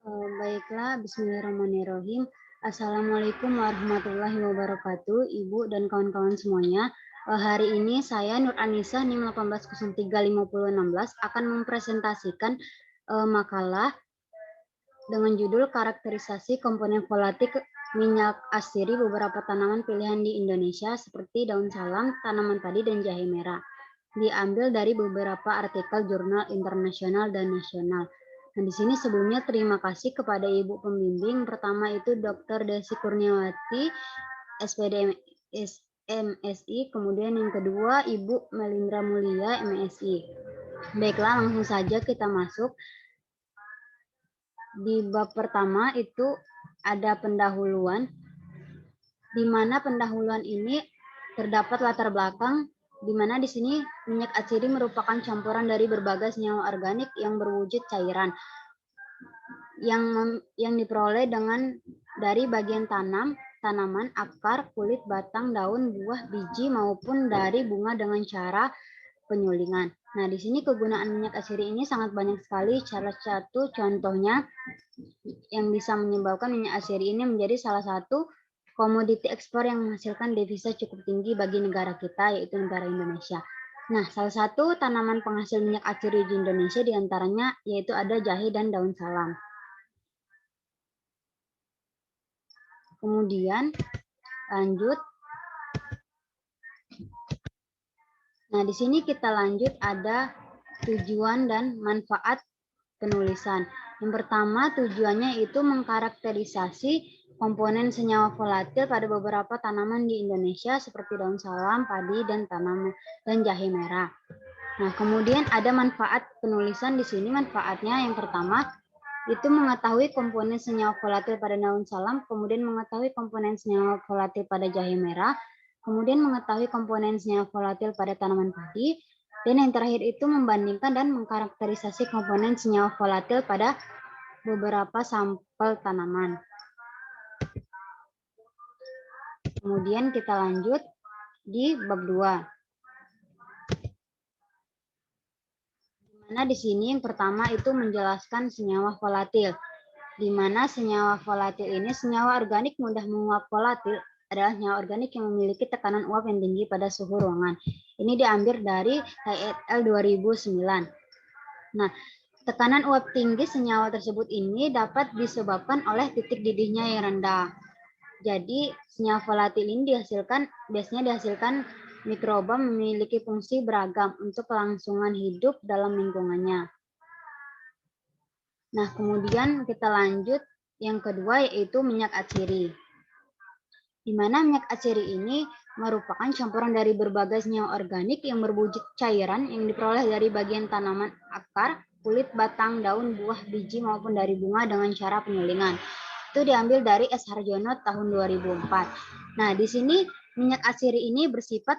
Baiklah, bismillahirrahmanirrahim. Assalamualaikum warahmatullahi wabarakatuh, Ibu dan kawan-kawan semuanya. Hari ini saya Nur Anissa NIM 18035016 akan mempresentasikan makalah dengan judul karakterisasi komponen volatil minyak asiri beberapa tanaman pilihan di Indonesia seperti daun salam, tanaman padi, dan jahe merah. Diambil dari beberapa artikel jurnal internasional dan nasional. Nah, di sini sebelumnya terima kasih kepada Ibu Pembimbing. Pertama itu Dr. Desi Kurniawati, SPD MSI, kemudian yang kedua Ibu Melindra Mulia, MSI. Baiklah, langsung saja kita masuk. Di bab pertama itu ada pendahuluan, di mana pendahuluan ini terdapat latar belakang di mana di sini minyak asiri merupakan campuran dari berbagai senyawa organik yang berwujud cairan yang diperoleh dari bagian tanaman, akar, kulit, batang, daun, buah, biji maupun dari bunga dengan cara penyulingan. Nah, di sini kegunaan minyak asiri ini sangat banyak sekali. Salah satu contohnya yang bisa menyebabkan minyak asiri ini menjadi salah satu komoditi ekspor yang menghasilkan devisa cukup tinggi bagi negara kita, yaitu negara Indonesia. Nah, salah satu tanaman penghasil minyak asiri di Indonesia diantaranya yaitu ada jahe dan daun salam. Kemudian lanjut. Nah, di sini kita lanjut ada tujuan dan manfaat penulisan. Yang pertama, tujuannya itu mengkarakterisasi komponen senyawa volatil pada beberapa tanaman di Indonesia seperti daun salam, padi, dan jahe merah. Nah, kemudian ada manfaat penulisan di sini. Manfaatnya yang pertama itu mengetahui komponen senyawa volatil pada daun salam, kemudian mengetahui komponen senyawa volatil pada jahe merah, kemudian mengetahui komponen senyawa volatil pada tanaman padi, dan yang terakhir itu membandingkan dan mengkarakterisasi komponen senyawa volatil pada beberapa sampel tanaman. Kemudian kita lanjut di bab 2. Di mana di sini yang pertama itu menjelaskan senyawa volatil. Di mana senyawa volatil ini senyawa organik mudah menguap. Volatil adalah senyawa organik yang memiliki tekanan uap yang tinggi pada suhu ruangan. Ini diambil dari HEL 2009. Nah, tekanan uap tinggi senyawa tersebut ini dapat disebabkan oleh titik didihnya yang rendah. Jadi, senyawa volatil ini biasanya dihasilkan mikroba memiliki fungsi beragam untuk kelangsungan hidup dalam lingkungannya. Nah, kemudian kita lanjut yang kedua yaitu minyak atsiri. Di mana minyak atsiri ini merupakan campuran dari berbagai senyawa organik yang berwujud cairan yang diperoleh dari bagian tanaman akar, kulit, batang, daun, buah, biji maupun dari bunga dengan cara penyulingan. Itu diambil dari S. Harjono tahun 2004. Nah, di sini minyak atsiri ini bersifat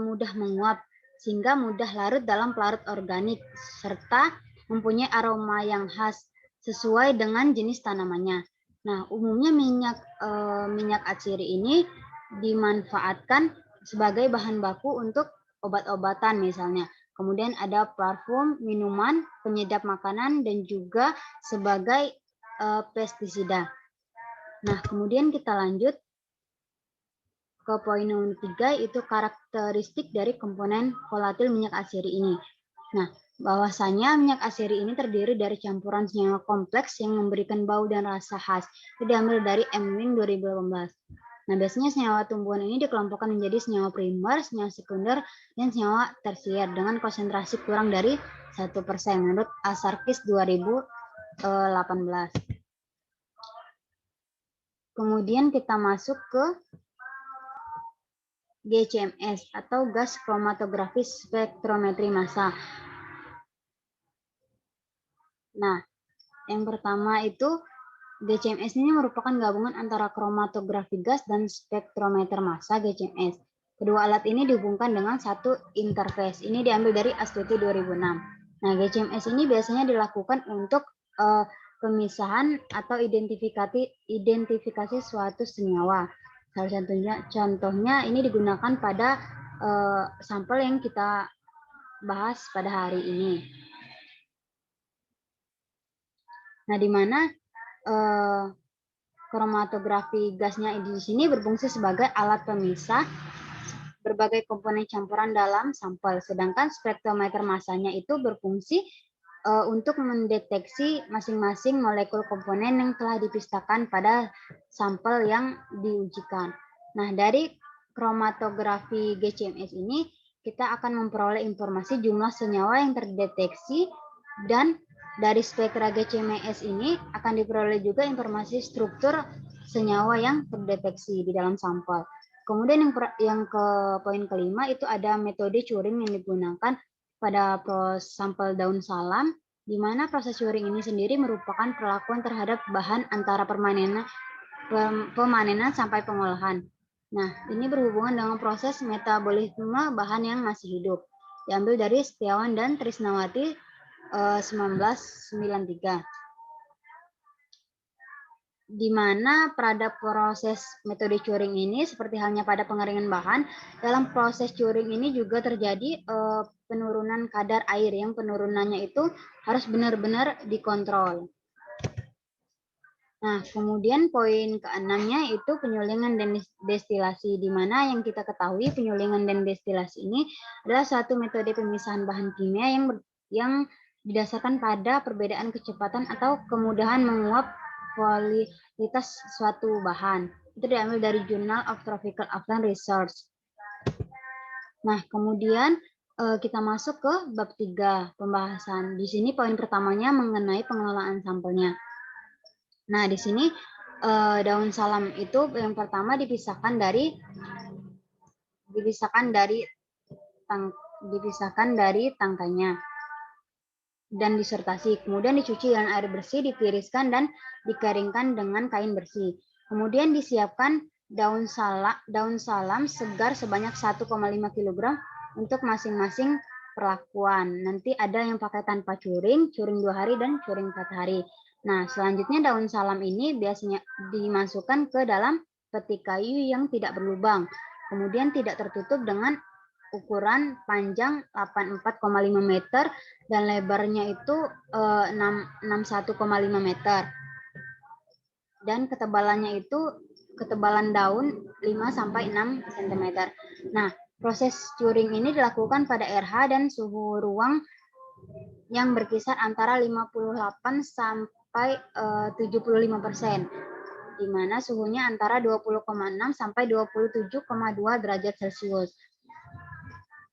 mudah menguap sehingga mudah larut dalam pelarut organik serta mempunyai aroma yang khas sesuai dengan jenis tanamannya. Nah, umumnya minyak atsiri ini dimanfaatkan sebagai bahan baku untuk obat-obatan misalnya. Kemudian ada parfum, minuman, penyedap makanan, dan juga sebagai pestisida. Nah, kemudian kita lanjut ke poin nomor 3, itu karakteristik dari komponen volatil minyak atsiri ini. Nah, bahwasanya minyak atsiri ini terdiri dari campuran senyawa kompleks yang memberikan bau dan rasa khas. Itu diambil dari M. Wing 2018. Nah, biasanya senyawa tumbuhan ini dikelompokkan menjadi senyawa primer, senyawa sekunder, dan senyawa tersier dengan konsentrasi kurang dari 1% menurut Asarkis 2018. Kemudian kita masuk ke GCMS atau gas kromatografi spektrometri massa. Nah, yang pertama itu GCMS ini merupakan gabungan antara kromatografi gas dan spektrometer massa GCMS. Kedua alat ini dihubungkan dengan satu interface. Ini diambil dari Astuti 2006. Nah, GCMS ini biasanya dilakukan untuk pemisahan atau identifikasi suatu senyawa. Salah satunya contohnya ini digunakan pada sampel yang kita bahas pada hari ini. Nah, di mana kromatografi gasnya di sini berfungsi sebagai alat pemisah berbagai komponen campuran dalam sampel, sedangkan spektrometer masanya itu berfungsi untuk mendeteksi masing-masing molekul komponen yang telah dipisahkan pada sampel yang diujikan. Nah, dari kromatografi GCMS ini kita akan memperoleh informasi jumlah senyawa yang terdeteksi, dan dari spektra GCMS ini akan diperoleh juga informasi struktur senyawa yang terdeteksi di dalam sampel. Kemudian yang ke poin kelima itu ada metode curing yang digunakan pada sampel daun salam, di mana proses curing ini sendiri merupakan perlakuan terhadap bahan antara pemanenan sampai pengolahan. Nah, ini berhubungan dengan proses metabolisme bahan yang masih hidup. Diambil dari Setiawan dan Trisnawati 1993. Di mana pada proses metode curing ini, seperti halnya pada pengeringan bahan, dalam proses curing ini juga terjadi penurunan kadar air, yang penurunannya itu harus benar-benar dikontrol. Nah, kemudian poin keenamnya itu penyulingan dan destilasi, di mana yang kita ketahui penyulingan dan destilasi ini adalah suatu metode pemisahan bahan kimia yang didasarkan pada perbedaan kecepatan atau kemudahan menguap kualitas suatu bahan. Itu diambil dari Journal of Tropical Upland Research. Nah, kemudian kita masuk ke bab 3 pembahasan. Di sini poin pertamanya mengenai pengelolaan sampelnya. Nah, di sini daun salam itu yang pertama dipisahkan dari tangkainya dan disertasi. Kemudian dicuci dengan air bersih, ditiriskan dan dikeringkan dengan kain bersih. Kemudian disiapkan daun salam segar sebanyak 1,5 kg untuk masing-masing perlakuan. Nanti ada yang pakai tanpa curing 2 hari dan curing 4 hari. Nah, selanjutnya daun salam ini biasanya dimasukkan ke dalam peti kayu yang tidak berlubang. Kemudian tidak tertutup dengan ukuran panjang 84,5 meter dan lebarnya itu 61,5 meter. Dan ketebalannya itu ketebalan daun 5 sampai 6 cm. Nah, proses curing ini dilakukan pada RH dan suhu ruang yang berkisar antara 58 sampai 75%, di mana suhunya antara 20,6 sampai 27,2 derajat Celcius.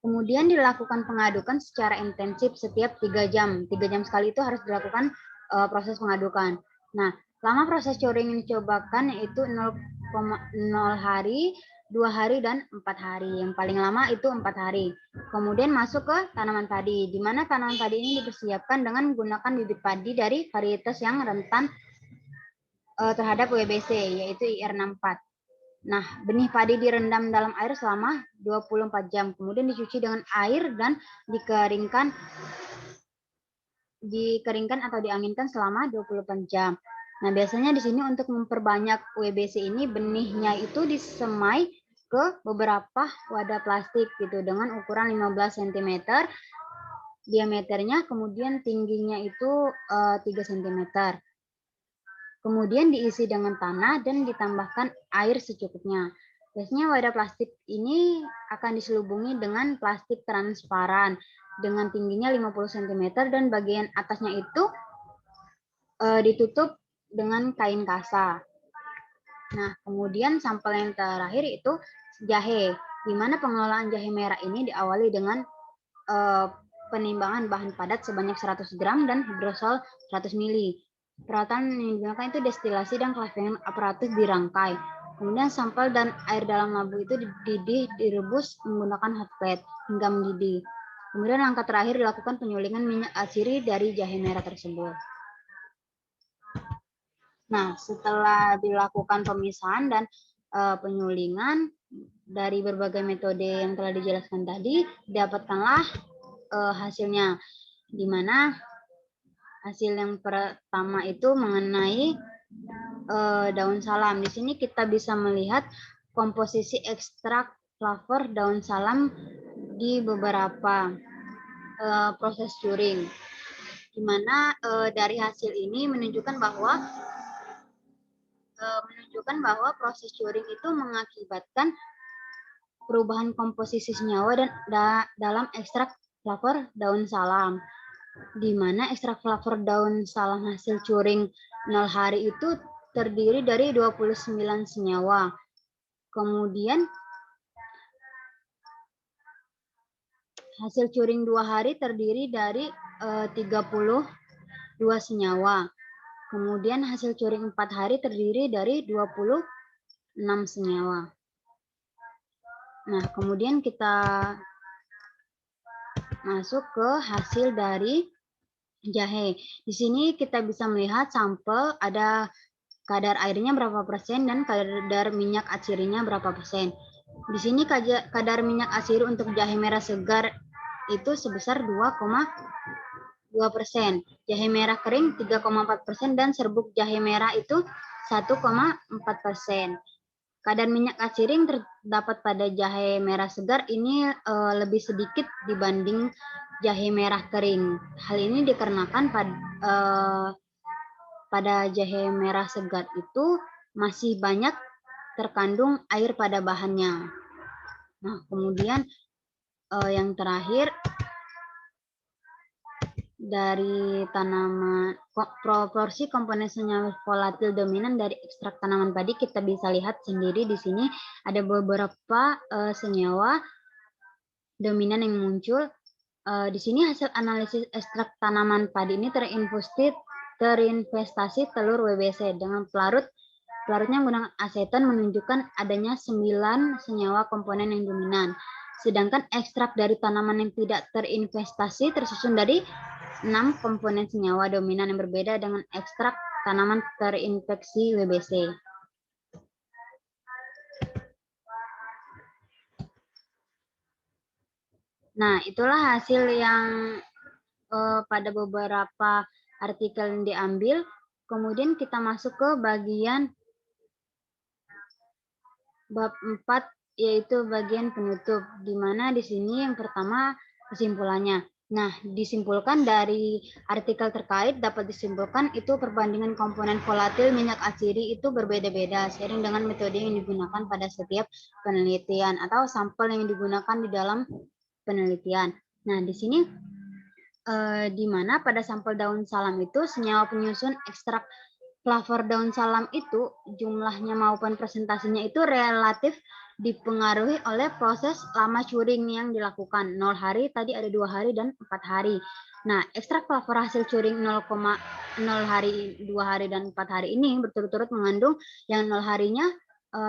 Kemudian dilakukan pengadukan secara intensif setiap 3 jam. 3 jam sekali itu harus dilakukan proses pengadukan. Nah, lama proses curing yang dicobakan yaitu 0,0 hari, 2 hari, dan 4 hari. Yang paling lama itu 4 hari. Kemudian masuk ke tanaman padi, di mana tanaman padi ini dipersiapkan dengan menggunakan bibit padi dari varietas yang rentan terhadap WBC, yaitu IR64. Nah, benih padi direndam dalam air selama 24 jam, kemudian dicuci dengan air dan dikeringkan atau dianginkan selama 24 jam. Nah, biasanya di sini untuk memperbanyak WBC ini, benihnya itu disemai ke beberapa wadah plastik gitu dengan ukuran 15 cm diameternya, kemudian tingginya itu 3 cm. Kemudian diisi dengan tanah dan ditambahkan air secukupnya. Biasanya wadah plastik ini akan diselubungi dengan plastik transparan dengan tingginya 50 cm dan bagian atasnya itu ditutup dengan kain kasa. Nah, kemudian sampel yang terakhir itu jahe, di mana pengelolaan jahe merah ini diawali dengan penimbangan bahan padat sebanyak 100 gram dan hidrosol 100 ml. Peralatan yang digunakan itu destilasi dan cleaving aparatus dirangkai. Kemudian sampel dan air dalam labu itu dididih, direbus menggunakan hot plate hingga mendidih. Kemudian langkah terakhir dilakukan penyulingan minyak atsiri dari jahe merah tersebut. Nah, setelah dilakukan pemisahan dan penyulingan dari berbagai metode yang telah dijelaskan tadi, dapatkanlah hasilnya, di mana hasil yang pertama itu mengenai daun salam. Di sini kita bisa melihat komposisi ekstrak flavor daun salam di beberapa proses curing, di mana dari hasil ini menunjukkan bahwa menunjukkan bahwa proses curing itu mengakibatkan perubahan komposisi senyawa dalam ekstrak flavor daun salam, di mana ekstrak flavor daun salam hasil curing 0 hari itu terdiri dari 29 senyawa. Kemudian hasil curing 2 hari terdiri dari 32 senyawa. Kemudian hasil curing 4 hari terdiri dari 26 senyawa. Nah, kemudian kita masuk ke hasil dari jahe. Di sini kita bisa melihat sampel ada kadar airnya berapa persen dan kadar minyak atsirinya berapa persen. Di sini kadar minyak atsiri untuk jahe merah segar itu sebesar 2,2%. Jahe merah kering 3,4% dan serbuk jahe merah itu 1,4%. Kadar minyak atsiri yang terdapat pada jahe merah segar ini lebih sedikit dibanding jahe merah kering. Hal ini dikarenakan pada jahe merah segar itu masih banyak terkandung air pada bahannya. Nah, kemudian yang terakhir dari tanaman, proporsi komponen senyawa volatil dominan dari ekstrak tanaman padi kita bisa lihat sendiri di sini ada beberapa senyawa dominan yang muncul. Di sini hasil analisis ekstrak tanaman padi ini terinvestasi telur WBC dengan pelarutnya menggunakan aseton menunjukkan adanya 9 senyawa komponen yang dominan. Sedangkan ekstrak dari tanaman yang tidak terinvestasi tersusun dari 6 komponen senyawa dominan yang berbeda dengan ekstrak tanaman terinfeksi WBC. Nah, itulah hasil yang pada beberapa artikel yang diambil. Kemudian kita masuk ke bagian bab 4, yaitu bagian penutup, di mana di sini yang pertama kesimpulannya. Nah, disimpulkan dari artikel terkait dapat disimpulkan itu perbandingan komponen volatil minyak atsiri itu berbeda-beda seiring dengan metode yang digunakan pada setiap penelitian atau sampel yang digunakan di dalam penelitian. Nah, di sini di mana pada sampel daun salam itu senyawa penyusun ekstrak flavor daun salam itu jumlahnya maupun presentasinya itu relatif dipengaruhi oleh proses lama curing yang dilakukan 0 hari, tadi ada 2 hari dan 4 hari. Nah, ekstrak flavor hasil curing 0,0 hari, 2 hari, dan 4 hari ini berturut-turut mengandung yang 0 harinya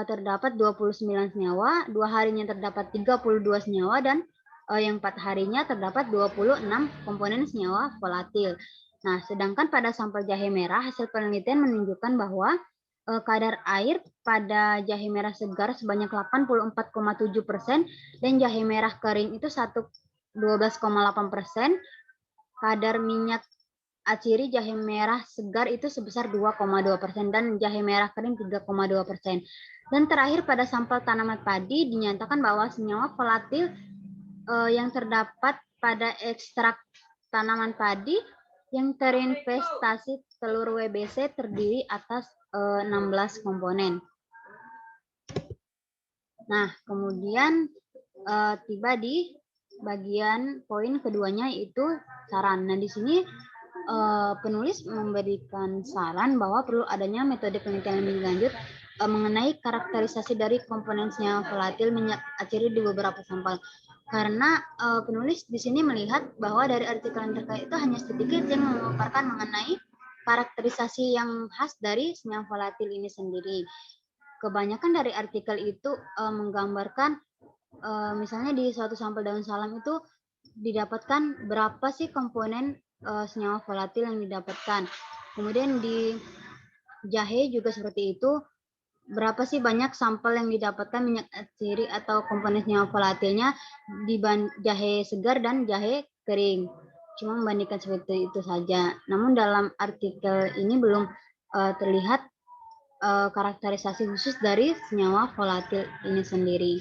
terdapat 29 senyawa, 2 harinya terdapat 32 senyawa, dan yang 4 harinya terdapat 26 komponen senyawa volatil. Nah, sedangkan pada sampel jahe merah, hasil penelitian menunjukkan bahwa kadar air pada jahe merah segar sebanyak 84,7% dan jahe merah kering itu 12,8%. Kadar minyak atsiri jahe merah segar itu sebesar 2,2% dan jahe merah kering 3,2%. Dan terakhir pada sampel tanaman padi dinyatakan bahwa senyawa volatil yang terdapat pada ekstrak tanaman padi yang terinvestasi telur WBC terdiri atas 16 komponen. Nah, kemudian tiba di bagian poin keduanya yaitu saran. Nah, di sini penulis memberikan saran bahwa perlu adanya metode penelitian lebih lanjut mengenai karakterisasi dari komponen senyawa volatil minyak atsiri di beberapa sampel. Karena penulis di sini melihat bahwa dari artikel yang terkait itu hanya sedikit yang memaparkan mengenai karakterisasi yang khas dari senyawa volatil ini sendiri. Kebanyakan dari artikel itu menggambarkan misalnya di suatu sampel daun salam itu didapatkan berapa sih komponen senyawa volatil yang didapatkan. Kemudian di jahe juga seperti itu, berapa sih banyak sampel yang didapatkan minyak atsiri atau komponen senyawa volatilnya di jahe segar dan jahe kering. Cuma membandingkan seperti itu saja. Namun dalam artikel ini belum terlihat karakterisasi khusus dari senyawa volatil ini sendiri.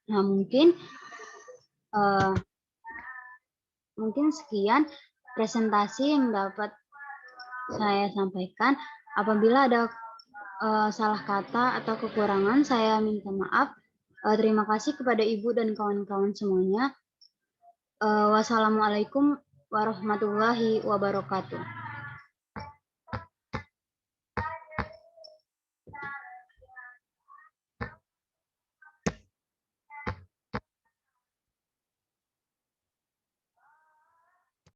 Nah, mungkin sekian presentasi yang dapat saya sampaikan. Apabila ada salah kata atau kekurangan, saya minta maaf. Terima kasih kepada Ibu dan kawan-kawan semuanya. Wassalamualaikum warahmatullahi wabarakatuh.